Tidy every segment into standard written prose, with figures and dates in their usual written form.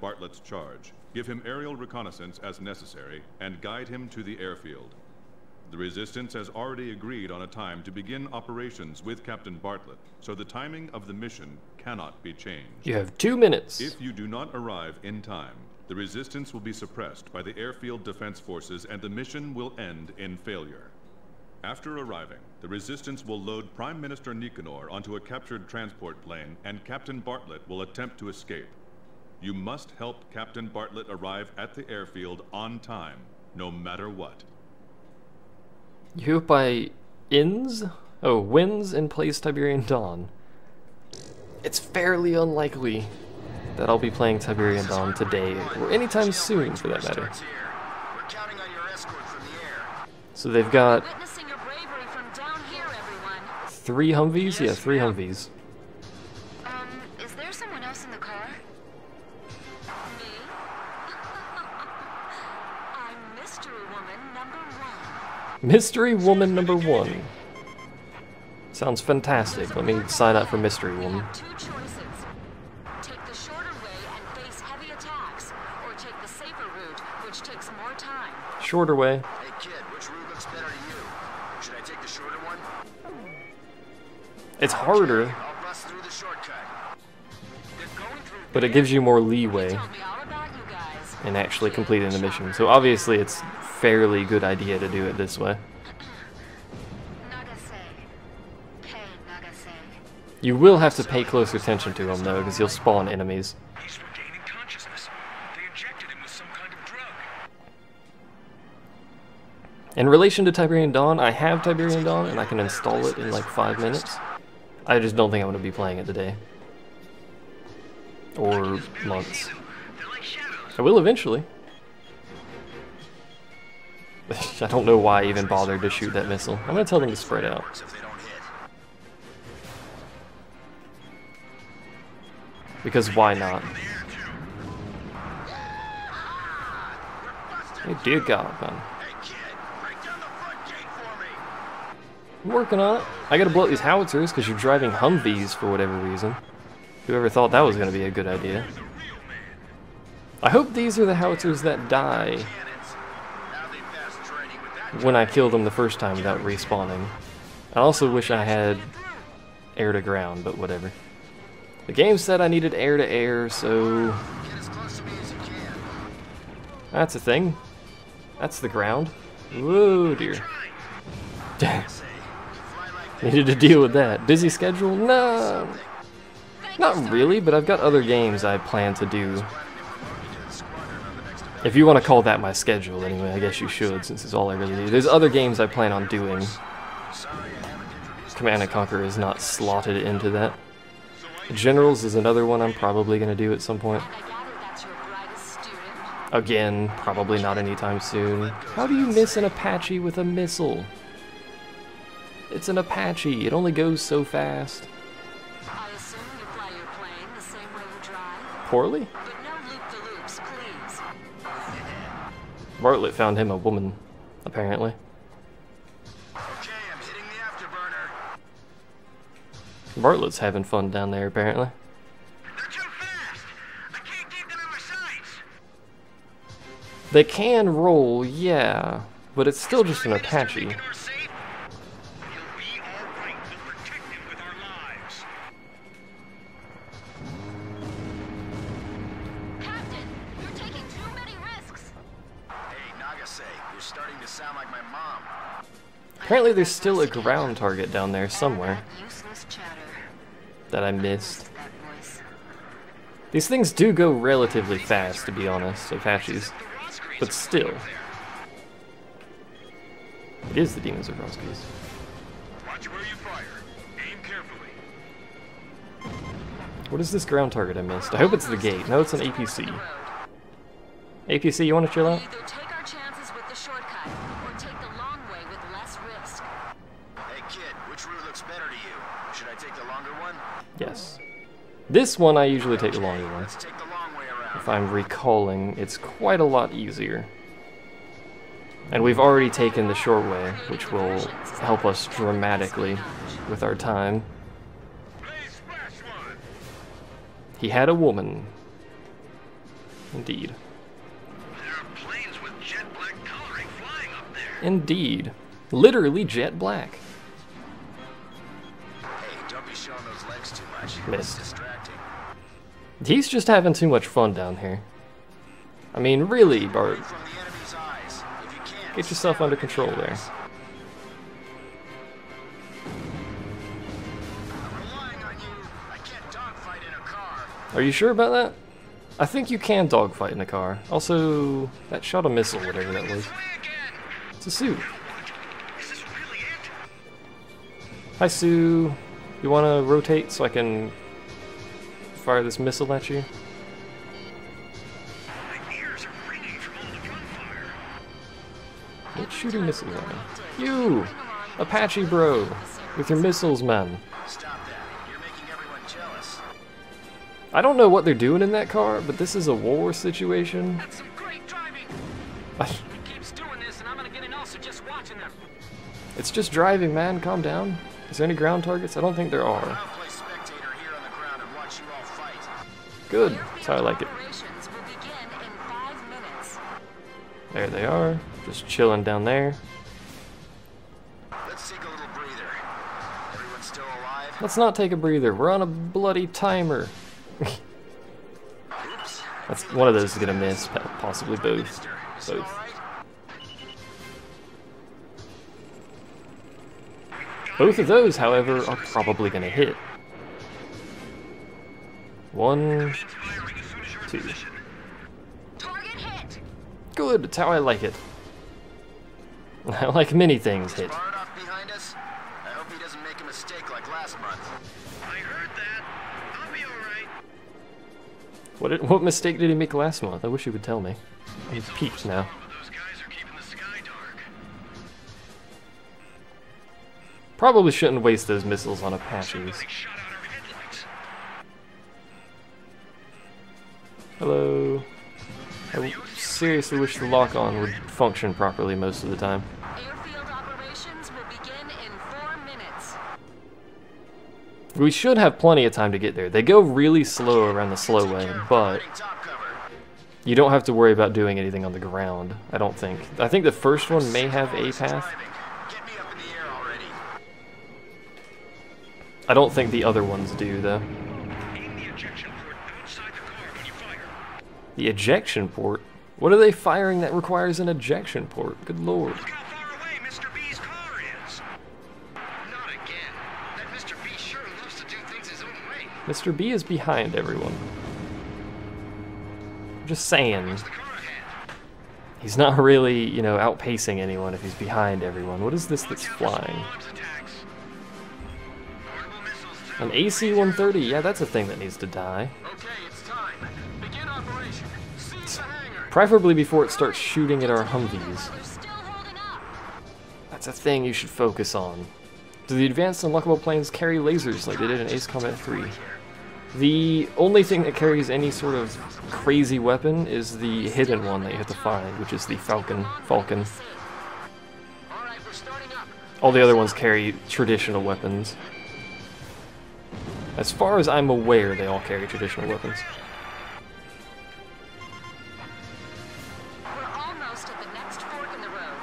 Bartlett's charge, give him aerial reconnaissance as necessary, and guide him to the airfield. The Resistance has already agreed on a time to begin operations with Captain Bartlett, so the timing of the mission cannot be changed. You have 2 minutes. If you do not arrive in time, the Resistance will be suppressed by the airfield defense forces and the mission will end in failure. After arriving, the Resistance will load Prime Minister Nicanor onto a captured transport plane and Captain Bartlett will attempt to escape. You must help Captain Bartlett arrive at the airfield on time, no matter what. You by wins and plays Tiberian Dawn. It's fairly unlikely that I'll be playing Tiberian Dawn today, or anytime soon for that matter. So they've got 3 Humvees? Yeah, 3 Humvees. Is there someone else in the car? Me? I'm Mystery Woman number 1. Mystery Woman number 1. Sounds fantastic. Let me sign up for Mystery Woman. You have 2 choices. Take the shorter way and face heavy attacks, or take the safer route, which takes more time. Shorter way. Hey kid, which route looks better to you? Should I take the shorter one? It's harder, I'll bust through the shortcut. but it gives you more leeway Tell me all about you guys. in actually completing the mission. So obviously it's a fairly good idea to do it this way. You will have to pay close attention to him though, because you'll spawn enemies. He's regaining consciousness. They injected him with some kind of drug. In relation to Tiberian Dawn, I have Tiberian Dawn and I can install it in like 5 minutes. I just don't think I'm going to be playing it today. Or months. I will eventually. I don't know why I even bothered to shoot that missile. I'm going to tell them to spread out. Because why not? Hey, dear God, man. I'm working on it. I gotta blow up these howitzers because you're driving Humvees for whatever reason. Whoever thought that was gonna be a good idea. I hope these are the howitzers that die when I kill them the first time without respawning. I also wish I had air to ground, but whatever. The game said I needed air to air, so that's a thing. That's the ground. Whoa, dear. Needed to deal with that. Busy schedule? No. Not really, but I've got other games I plan to do. If you want to call that my schedule, anyway, I guess you should, since it's all I really do. There's other games I plan on doing. Command & Conquer is not slotted into that. Generals is another one I'm probably going to do at some point. Again, probably not anytime soon. How do you miss an Apache with a missile? It's an Apache. It only goes so fast. I assume you fly your plane the same way you drive? Poorly? But no loop-de-loops, please. Bartlett found him a woman, apparently. Okay, I'm hitting the afterburner. Bartlett's having fun down there, apparently. They're too fast. I can't keep them in my sights. They can roll, yeah, but it's still just an Apache. We'll be all right. We'll protect him with our lives. Captain, you're taking too many risks. Hey, Nagase, you're starting to sound like my mom. Apparently there's still a ground target down there somewhere Useless chatter. that I missed. That voice. These things do go relatively fast, to be honest, Apaches. But still. It is the Demons of Roskis. Watch where you fire. Aim carefully. What is this ground target I missed? I hope it's the gate. No, it's an APC. APC, you want to chill out? Either take our chances with the shortcut, or take the long way with less risk. Hey kid, which route looks better to you? Should I take the longer one? Yes. This one I usually take the longer one. Let's take the long way around. If I'm recalling, it's quite a lot easier. And we've already taken the short way, which will help us dramatically with our time. Blaze splash one. He had a woman. Indeed. There are planes with jet black coloring flying up there. Indeed. Literally jet black. Hey, don't be showing those legs too much. Missed. It's distracting. He's just having too much fun down here. I mean, really, Bart. From the enemy's eyes. If you can, Get yourself under control there. I'm relying on you. I can't dogfight in a car. Are you sure about that? I think you can dogfight in a car. Also, that shot a missile, whatever that was. Way again. It's a Sue. Is this really it? Hi, Sue. You want to rotate so I can fire this missile at you? My ears are ringing from all the gunfire. What shooting missiles at me? You! Apache bro! With your missiles, man. Stop that. You're making everyone jealous. I don't know what they're doing in that car, but this is a war situation. That's some great driving. He keeps doing this, and I'm gonna get an ulcer just watching them. It's just driving, man. Calm down. Is there any ground targets? I don't think there are. I'll play spectator here on the ground and watch you all fight. Good. That's how I like it. Operations will begin in 5 minutes. There they are. Just chilling down there. Let's take a little breather. Everyone still alive? Let's not take a breather. We're on a bloody timer. Oops. That's one of those is gonna miss. Possibly both. Mister, is it all Both. right? Both of those, however, are probably gonna hit. 1, Firing as soon as you're in 2. position. Target hit. Good. That's how I like it. I like many things hit. Bard off behind us? I hope he doesn't make a mistake like last month. I heard that. I'll be all right. What mistake did he make last month? I wish he would tell me. He's peaked now. But those guys are keeping the sky dark. Probably shouldn't waste those missiles on Apaches. They shot out our headlights. Hello. I seriously wish the lock-on would function properly most of the time. Airfield operations will begin in 4 minutes. We should have plenty of time to get there. They go really slow around the slow way, but Providing top cover. you don't have to worry about doing anything on the ground, I don't think. I think the first one may have a path. Driving. Get me up in the air already. I don't think the other ones do, though. Aim the ejection port outside the car when you fire. The ejection port? What are they firing that requires an ejection port? Good lord. Look how far away Mr. B's car is. Not again. That Mr. B sure loves to do things his own way. Mr. B is behind everyone. I'm just saying. The car ahead. He's not really, you know, outpacing anyone if he's behind everyone. What is this that's flying? Arms attacks. Portable missiles too. An AC-130? Yeah, that's a thing that needs to die. Okay, it's time. Begin operation. Seize the hangar. Preferably before it starts shooting at our Humvees. They're still holding up. That's a thing you should focus on. Do the advanced unlockable planes carry lasers like they did in Ace Combat 3? The only thing that carries any sort of crazy weapon is the hidden one that you have to find, which is the Falcon. All right, we're starting up. All the other ones carry traditional weapons. As far as I'm aware, they all carry traditional weapons. We're almost at the next fork in the road.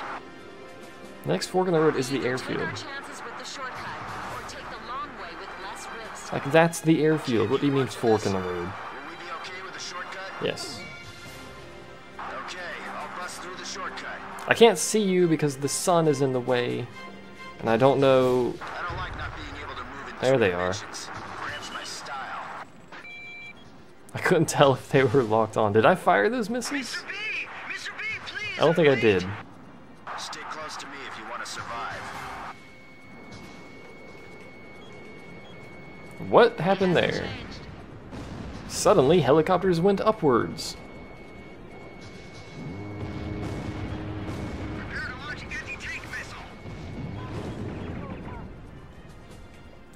Next fork in the road is the Take airfield. our chances with the shortcut, or take the long way with less risk. Like, that's the airfield. What do you mean fork in the road? Will we be okay with the shortcut? Yes. Okay, I'll bust through the shortcut. I can't see you because the sun is in the way. And I don't know... I don't like not being able to move in There they are. dimensions. Cramps my style. I couldn't tell if they were locked on. Did I fire those missiles? Mr. B! Mr. B, please! I don't think I did. Stay close to me if you want to survive. What happened there? Suddenly, helicopters went upwards. Prepare to launch anti-tank missile.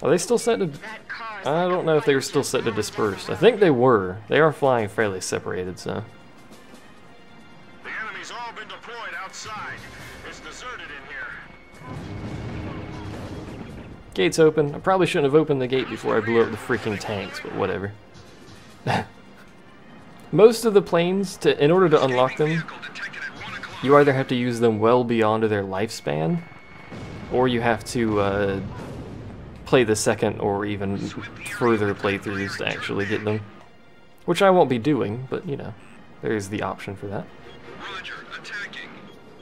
Are they still set to... That car's I don't know if they were still set to disperse. I think they were. They are flying fairly separated, so... The enemy's all been deployed outside. It's deserted in here. Gate's open. I probably shouldn't have opened the gate before I blew up the freaking tanks, but whatever. Most of the planes, in order to unlock them, you either have to use them well beyond their lifespan, or you have to play the second or even further playthroughs to actually get them. Which I won't be doing, but you know, there's the option for that.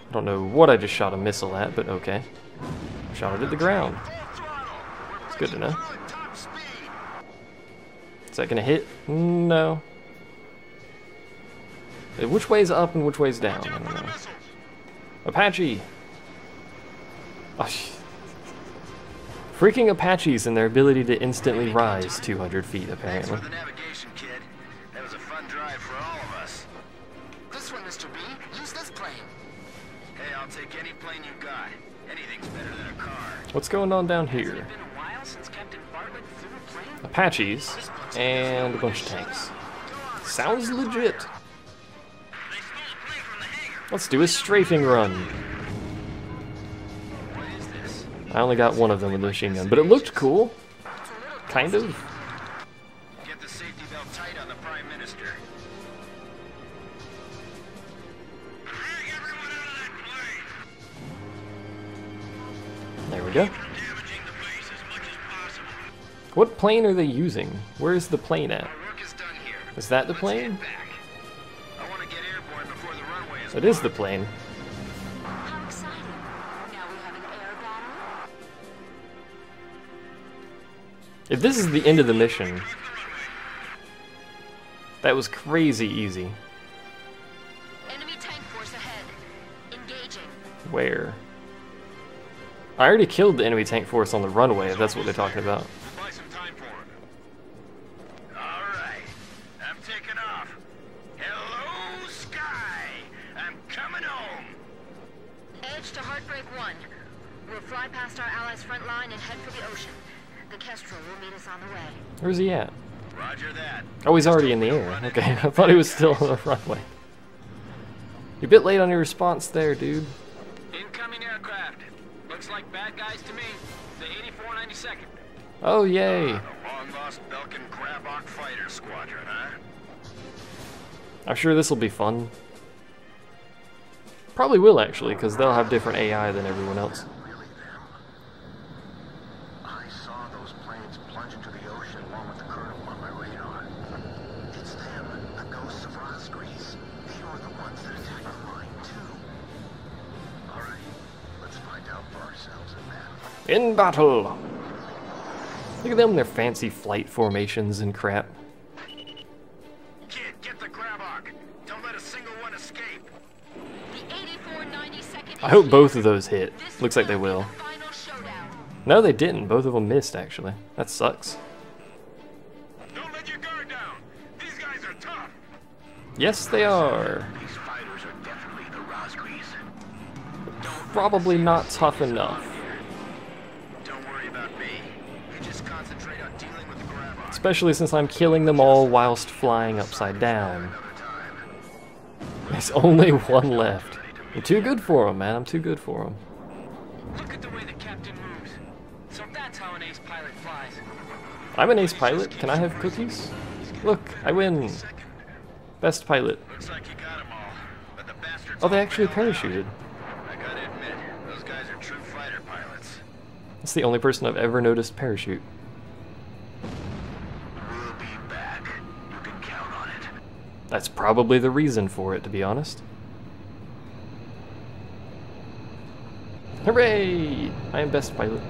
I don't know what I just shot a missile at, but okay. Shot it at the ground. It's good to know. Is that gonna hit? No. Which way's up and which way's down? I don't know. Apache! Oh, freaking Apaches and their ability to instantly rise 200 feet, apparently. Thanks for the navigation, kid. That was a fun drive for all of us. This one, Mr. B. Use this plane. Hey, I'll take any plane you got. Anything's better than a car. What's going on down Hasn't here? it been a while since Captain Bartlett flew a plane? Apaches and a bunch of tanks. Sounds legit. Let's do a strafing run. What is this? I only got one of them with a machine gun, but it looked cool. Kind of. Get the safety belt tight on the Prime Minister. Drag everyone out of that plane. There we go. Damaging the base as much as possible. What plane are they using? Where's the plane at? Our work is done here. Is that the Let's plane? head back. I want to get airborne before the runway is It is the blocked. plane. How exciting. Now we have an air battle. If this is the end of the mission, that was crazy easy. Enemy tank force ahead. Engaging. Where? I already killed the enemy tank force on the runway, if that's what they're talking about. Buy some time for it. All right, I'm taking off. Hello, sky. I'm coming home. Edge to Heartbreak 1. We'll fly past our allies' front line and head for the ocean. The Kestrel will meet us on the way. Where's he at? Roger that. Oh, he's already in the air. Okay, I thought he was still on the runway. You're a bit late on your response there, dude. Incoming aircraft. Looks like bad guys to me. The 8492nd. Oh, yay. The long-lost Belkin Grabok Fighter Squadron, huh? I'm sure this will be fun. Probably will, actually, because they'll have different AI than everyone else. I saw those planes plunge into the ocean along with the colonel on my radar. It's them, the ghosts of Rosgrease. They were the ones that attacked our line, too. All right, let's find out for ourselves and them. In battle! Look at them, their fancy flight formations and crap. Kid, get the Grabok. Don't let a single one escape. The 8492nd. I hope both of those hit. Looks like they will. Final showdown. No, they didn't. Both of them missed, actually. That sucks. Don't let your guard down. These guys are tough. Yes, they are. These fighters are definitely the Rosgrease. Probably not tough enough. Don't worry about me. You just concentrate on dealing with the Grabok. Especially since I'm killing them all whilst flying upside down. Another time. There's only one left. I'm too good for them, man. I'm too good for them. Look at the way the captain moves. So that's how an ace pilot flies. I'm an ace pilot. Can I have cookies? Look, I win. Best pilot. Looks like you got 'em all. But the bastards Oh, they all actually bailed out. parachuted. I gotta admit, those guys are true fighter pilots. That's the only person I've ever noticed parachute. We'll be back. You can count on it. That's probably the reason for it, to be honest. Hooray! I am best pilot.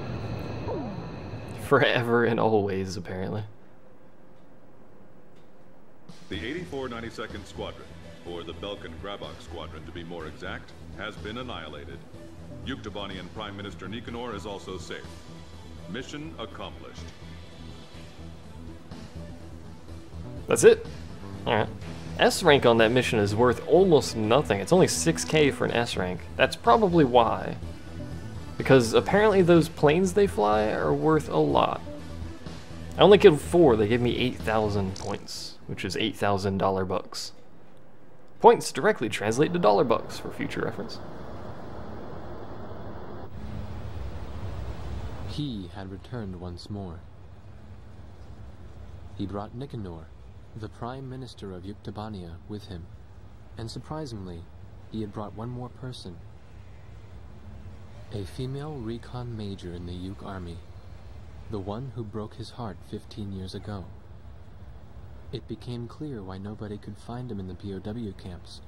Forever and always, apparently. The 8492nd Squadron, or the Belkin Grabok Squadron to be more exact, has been annihilated. Yuktobanian Prime Minister Nicanor is also safe. Mission accomplished. That's it. Alright. S rank on that mission is worth almost nothing. It's only 6k for an S rank. That's probably why. Because apparently those planes they fly are worth a lot. I only killed 4. They gave me 8,000 points, which is $8,000 bucks. Points directly translate to dollar bucks for future reference. He had returned once more. He brought Nicanor the Prime Minister of Yuktobania with him, and surprisingly, he had brought one more person. A female recon major in the Yuk army, the one who broke his heart 15 years ago. It became clear why nobody could find him in the POW camps.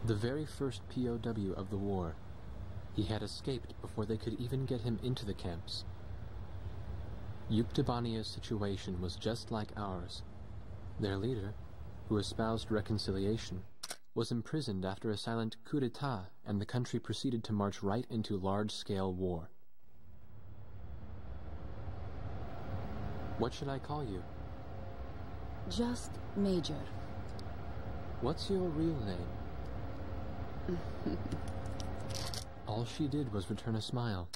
The very first POW of the war, he had escaped before they could even get him into the camps. Yuktobania's situation was just like ours. Their leader, who espoused reconciliation, was imprisoned after a silent coup d'etat, and the country proceeded to march right into large-scale war. What should I call you? Just Major. What's your real name? All she did was return a smile.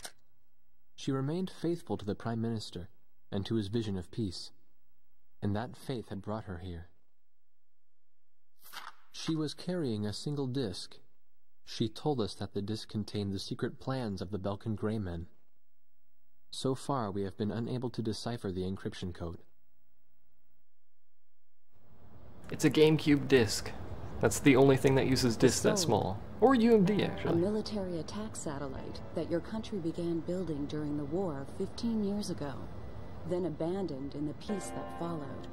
She remained faithful to the Prime Minister and to his vision of peace, and that faith had brought her here. She was carrying a single disc. She told us that the disc contained the secret plans of the Belkan Grey Men. So far, we have been unable to decipher the encryption code. It's a GameCube disc. That's the only thing that uses discs that small. Or UMD, actually. A military attack satellite that your country began building during the war 15 years ago, then abandoned in the peace that followed.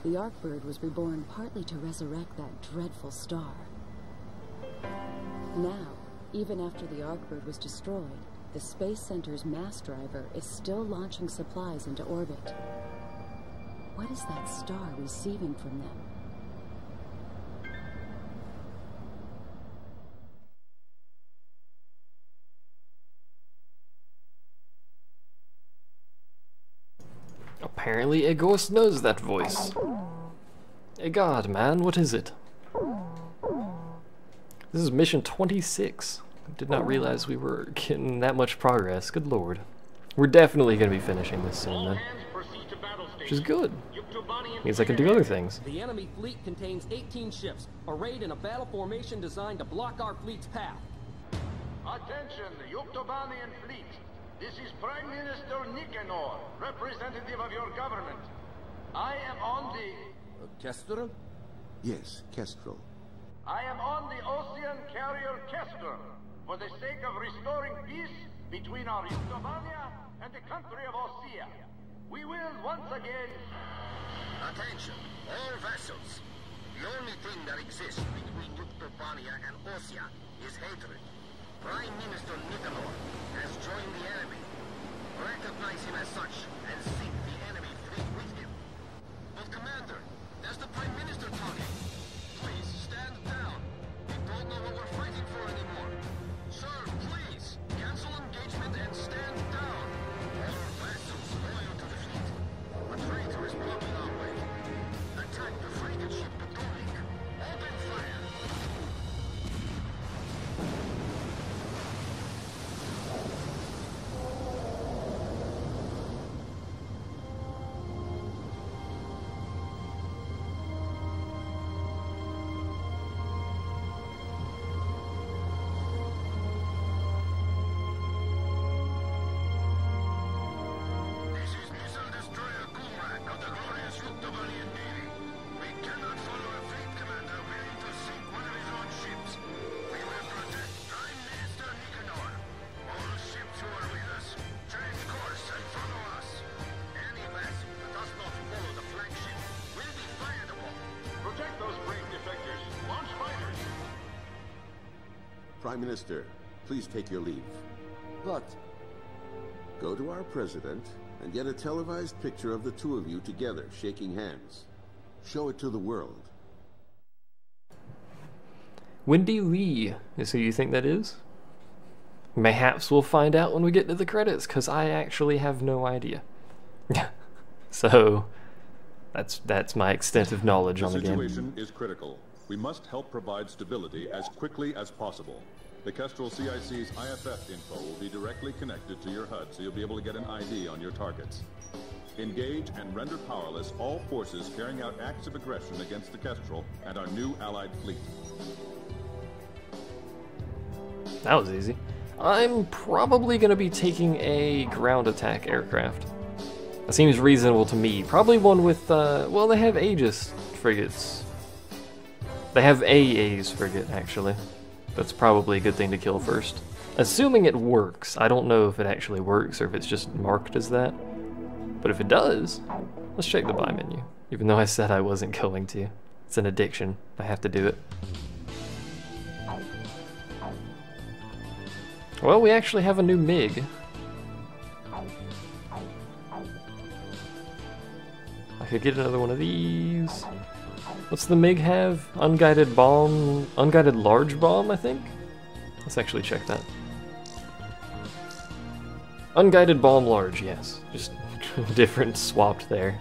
The Arcbird was reborn partly to resurrect that dreadful star. Now, even after the Arcbird was destroyed, the Space Center's mass driver is still launching supplies into orbit. What is that star receiving from them? Apparently a ghost knows that voice. Hey God, man, what is it? This is mission 26. I did not realize we were getting that much progress. Good lord. We're definitely going to be finishing this soon, then. Which is good. Means I can do other things. The enemy fleet contains 18 ships, arrayed in a battle formation designed to block our fleet's path. Attention, Yuktobanian fleet. This is Prime Minister Nicanor, representative of your government. I am on the... Kestrel? Yes, Kestrel. I am on the ocean carrier Kestrel, for the sake of restoring peace between our Yuktobania and the country of Osea. We will once again... Attention, all vessels. The only thing that exists between Yuktobania and Osea is hatred. Prime Minister Nicanor has joined the enemy. Recognize him as such and sink the enemy fleet with him. But Commander, that's the Prime Minister talking. Please stand down. We don't know what we're fighting for anymore. Sir, please, cancel engagement and stand down. All vessels loyal to the fleet. A traitor is blocking our way. Attack the frigate ship Potomac. Open fire. Prime Minister, please take your leave. But... Go to our president and get a televised picture of the two of you together, shaking hands. Show it to the world. Wendy Lee is who you think that is? Mayhaps we'll find out when we get to the credits, because I actually have no idea. So, that's my extensive knowledge on the game. The situation is critical. We must help provide stability as quickly as possible. The Kestrel CIC's IFF info will be directly connected to your HUD, so you'll be able to get an ID on your targets. Engage and render powerless all forces carrying out acts of aggression against the Kestrel and our new allied fleet. That was easy. I'm probably going to be taking a ground attack aircraft. That seems reasonable to me. Probably one with, well, they have Aegis frigates. They have A's frigate, actually. That's probably a good thing to kill first. Assuming it works. I don't know if it actually works or if it's just marked as that. But if it does, let's check the buy menu. Even though I said I wasn't going to. It's an addiction. I have to do it. Well, we actually have a new MiG. I could get another one of these. What's the MiG have? Unguided bomb, unguided large bomb, I think? Let's actually check that. Unguided bomb large, yes. Just different swapped there.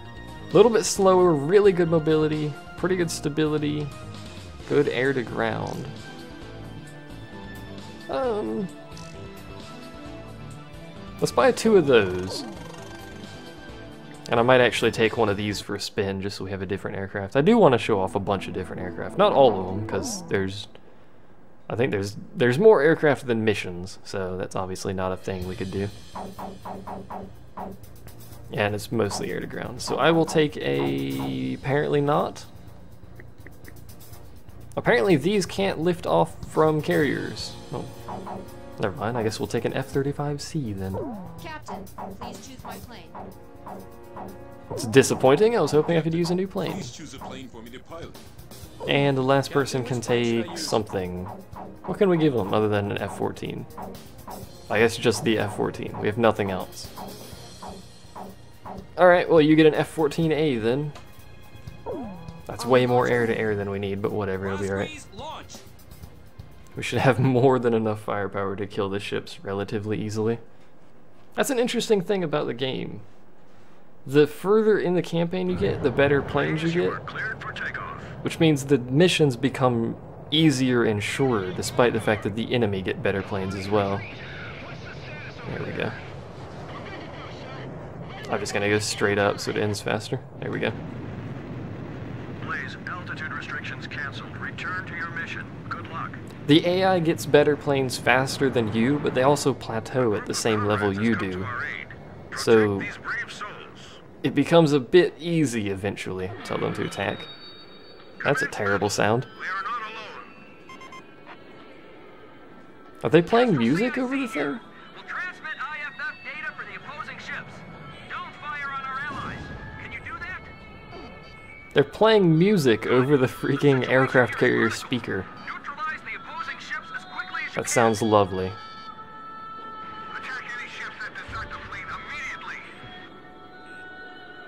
A little bit slower, really good mobility, pretty good stability, good air to ground. Let's buy 2 of those. And I might actually take one of these for a spin, just so we have a different aircraft. I do want to show off a bunch of different aircraft. Not all of them, because I think there's more aircraft than missions, so that's obviously not a thing we could do. Yeah, and it's mostly air to ground. So I will take a... apparently not. Apparently these can't lift off from carriers. Oh, never mind. I guess we'll take an F-35C then. Captain, please choose my plane. It's disappointing. I was hoping I could use a new plane. Please choose a plane for me to pilot. And the last person can take something. What can we give them other than an F-14? I guess just the F-14. We have nothing else. Alright, well you get an F-14A then. That's way more air-to-air than we need, but whatever, it'll be alright. We should have more than enough firepower to kill the ships relatively easily. That's an interesting thing about the game. The further in the campaign you get, the better planes you get. Which means the missions become easier and shorter, despite the fact that the enemy get better planes as well. There we go. I'm just gonna go straight up so it ends faster. There we go. Please, altitude restrictions canceled. Return to your mission. Good luck. The AI gets better planes faster than you, but they also plateau at the same level you do. So it becomes a bit easy eventually. Tell them to attack. That's a terrible sound. Are they playing music over the thing? They're playing music over the freaking aircraft carrier speaker. That sounds lovely.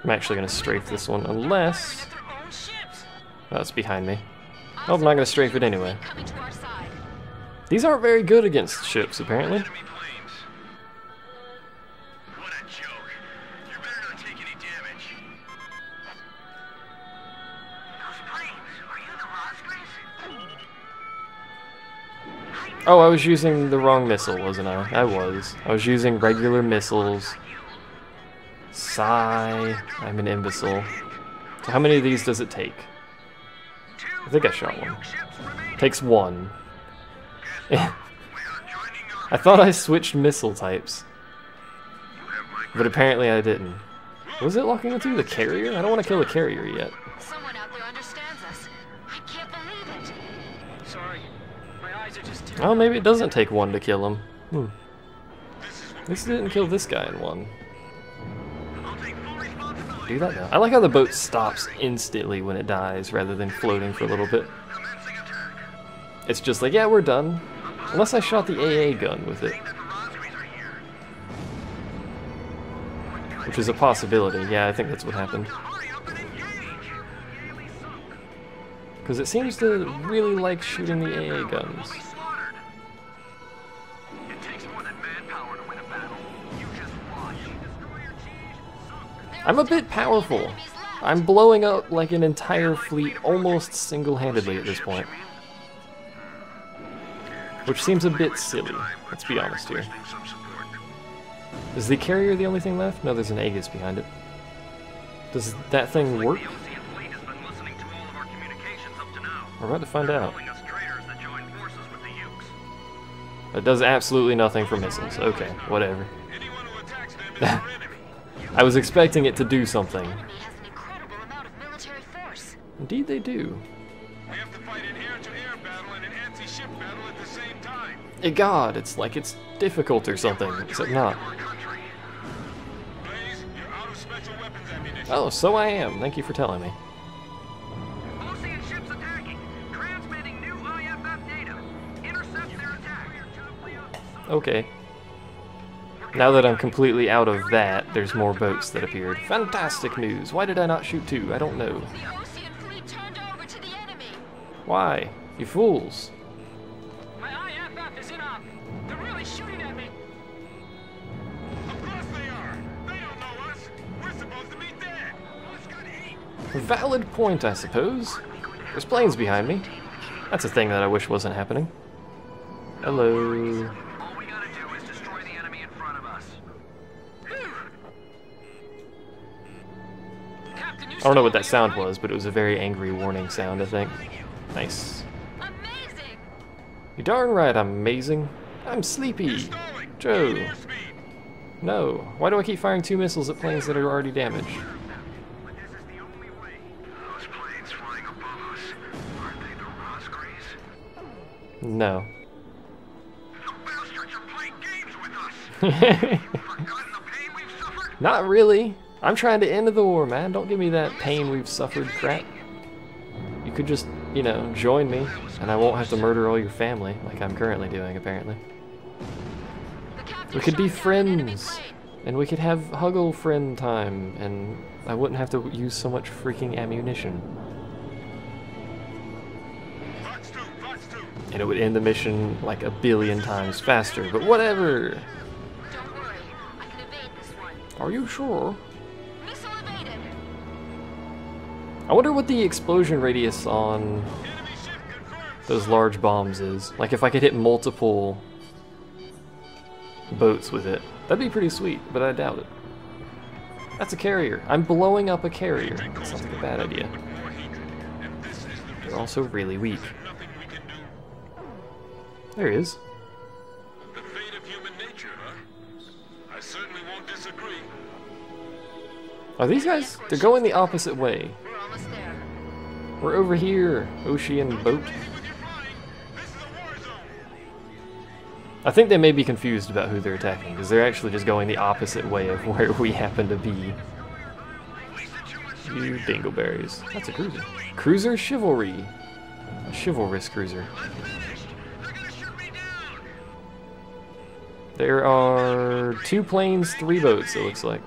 I'm actually going to strafe this one, unless... oh, it's behind me. Oh, I'm not going to strafe it anyway. These aren't very good against ships, apparently. Oh, I was using the wrong missile, wasn't I? I was using regular missiles. Sigh. I'm an imbecile. So how many of these does it take? I think I shot one. Takes one. I thought I switched missile types. But apparently I didn't. Was it locking into the carrier? I don't want to kill the carrier yet. Someone out there understands us. I can't believe it. Sorry. My eyes are just too... Oh, maybe it doesn't take one to kill him. This didn't kill this guy in one. Do that now. I like how the boat stops instantly when it dies rather than floating for a little bit. It's just like, yeah, we're done. Unless I shot the AA gun with it. Which is a possibility. Yeah, I think that's what happened. Because it seems to really like shooting the AA guns. I'm a bit powerful. I'm blowing up like an entire fleet almost single-handedly at this point. Which seems a bit silly, let's be honest here. Is the carrier the only thing left? No, there's an Aegis behind it. Does that thing work? We're about to find out. It does absolutely nothing for missiles. Okay, whatever. I was expecting it to do something. The enemy has an incredible amount of military force. Indeed they do. We have to fight an air-to-air battle and an anti-ship battle at the same time. Hey God, it's like it's difficult or something, except not. Blaze, you're out of special weapons ammunition. Oh, so I am. Thank you for telling me. Ocean ships attacking. Transmitting new IFF data. Intercept their attack. Okay. Now that I'm completely out of that, there's more boats that appeared. Fantastic news. Why did I not shoot two? I don't know. The Ocean fleet turned over to the enemy. Why? You fools. My IFF is in op. They're really shooting at me. Of course they are. They don't know us. We're supposed to be dead. What's got heat? Valid point, I suppose. There's planes behind me. That's a thing that I wish wasn't happening. Hello. All we gotta do is destroy the enemy in front of us. Captain, you I don't know what still that sound alright? was, but it was a very angry warning sound, I think. Nice. Amazing! You darn right I'm amazing. I'm sleepy. Joe. No. Why do I keep firing two missiles at planes that are already damaged? But this is the only way. Those planes flying above us, aren't they the Rosgreys? No. You bastards are playing games with us! Forgotten the pain we've suffered? Not really. I'm trying to end the war, man. Don't give me that pain we've suffered crap. You could just, you know, join me, and I won't have to murder all your family, like I'm currently doing, apparently. We could be friends, and we could have huggle friend time, and I wouldn't have to use so much freaking ammunition. And it would end the mission like a billion times faster, but whatever! Don't worry, I can evade this one. Are you sure? Missile evaded! I wonder what the explosion radius on those large bombs is. Like if I could hit multiple boats with it. That'd be pretty sweet, but I doubt it. That's a carrier. I'm blowing up a carrier. That sounds like a bad idea. They're also really weak. There he is. The fate of human nature, huh? I certainly won't disagree. Are these guys? They're going the opposite way. We're almost there. We're over here, ocean boat. I think they may be confused about who they're attacking, because they're actually just going the opposite way of where we happen to be. You dingleberries. That's a cruiser. Cruiser Chivalry. A chivalrous cruiser. There are 2 planes, 3 boats, it looks like.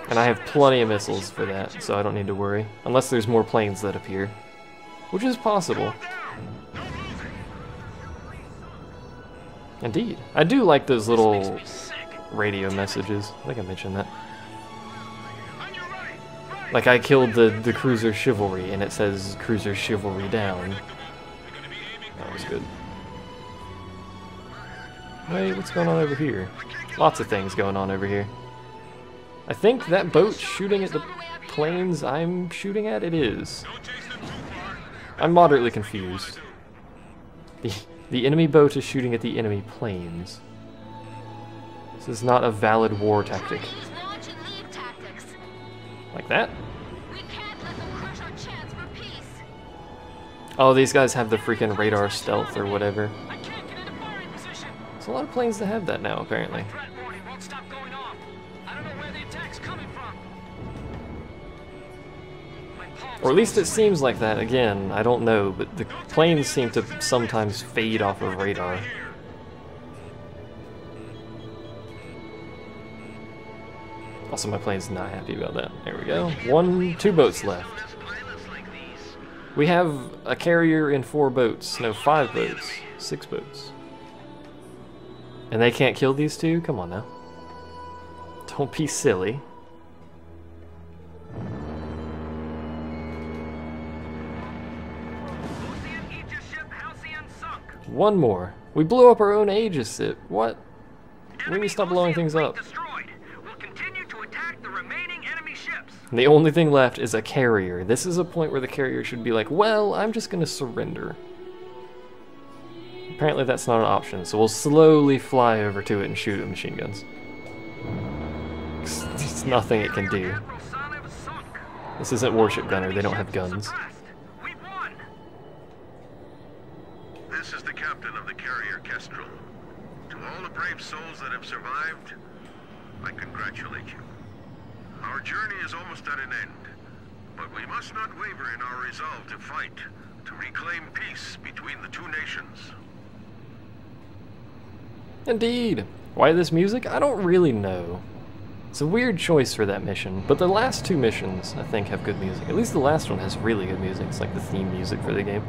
And I have plenty of missiles for that, so I don't need to worry. Unless there's more planes that appear. Which is possible. Indeed. I do like those little radio messages. I think I mentioned that. Like I killed the Cruiser Chivalry and it says Cruiser Chivalry down. That was good. Wait, what's going on over here? Lots of things going on over here. I think that boat's shooting at the planes I'm shooting at? It is. I'm moderately confused. The enemy boat is shooting at the enemy planes. This is not a valid war tactic. Launch and leave tactics. Like that? We can't let them crush our chance for peace. Oh, these guys have the freaking radar stealth or whatever. I can't get into firing position. There's a lot of planes that have that now, apparently. Threat warning won't stop going off. I don't know where the attack's coming from. My palms Or at least it seems like that. Again, I don't know, but the planes seem to sometimes fade off of radar. Also, my plane's not happy about that. There we go. 2 boats left. We have a carrier in 4 boats. No, 5 boats. 6 boats. And they can't kill these 2? Come on now. Don't be silly. One more. We blew up our own Aegis ship. What? When do we stop blowing things up? And the only thing left is a carrier. This is a point where the carrier should be like, well, I'm just gonna surrender. Apparently that's not an option, so we'll slowly fly over to it and shoot it with machine guns. works. There's nothing it can do. This isn't Warship Gunner, they don't have guns. This is the captain of the carrier Kestrel. To all the brave souls that have survived, I congratulate you. Our journey is almost at an end, but we must not waver in our resolve to fight, to reclaim peace between the two nations. Indeed. Why this music? I don't really know. It's a weird choice for that mission, but the last two missions, I think, have good music. At least the last one has really good music. It's like the theme music for the game.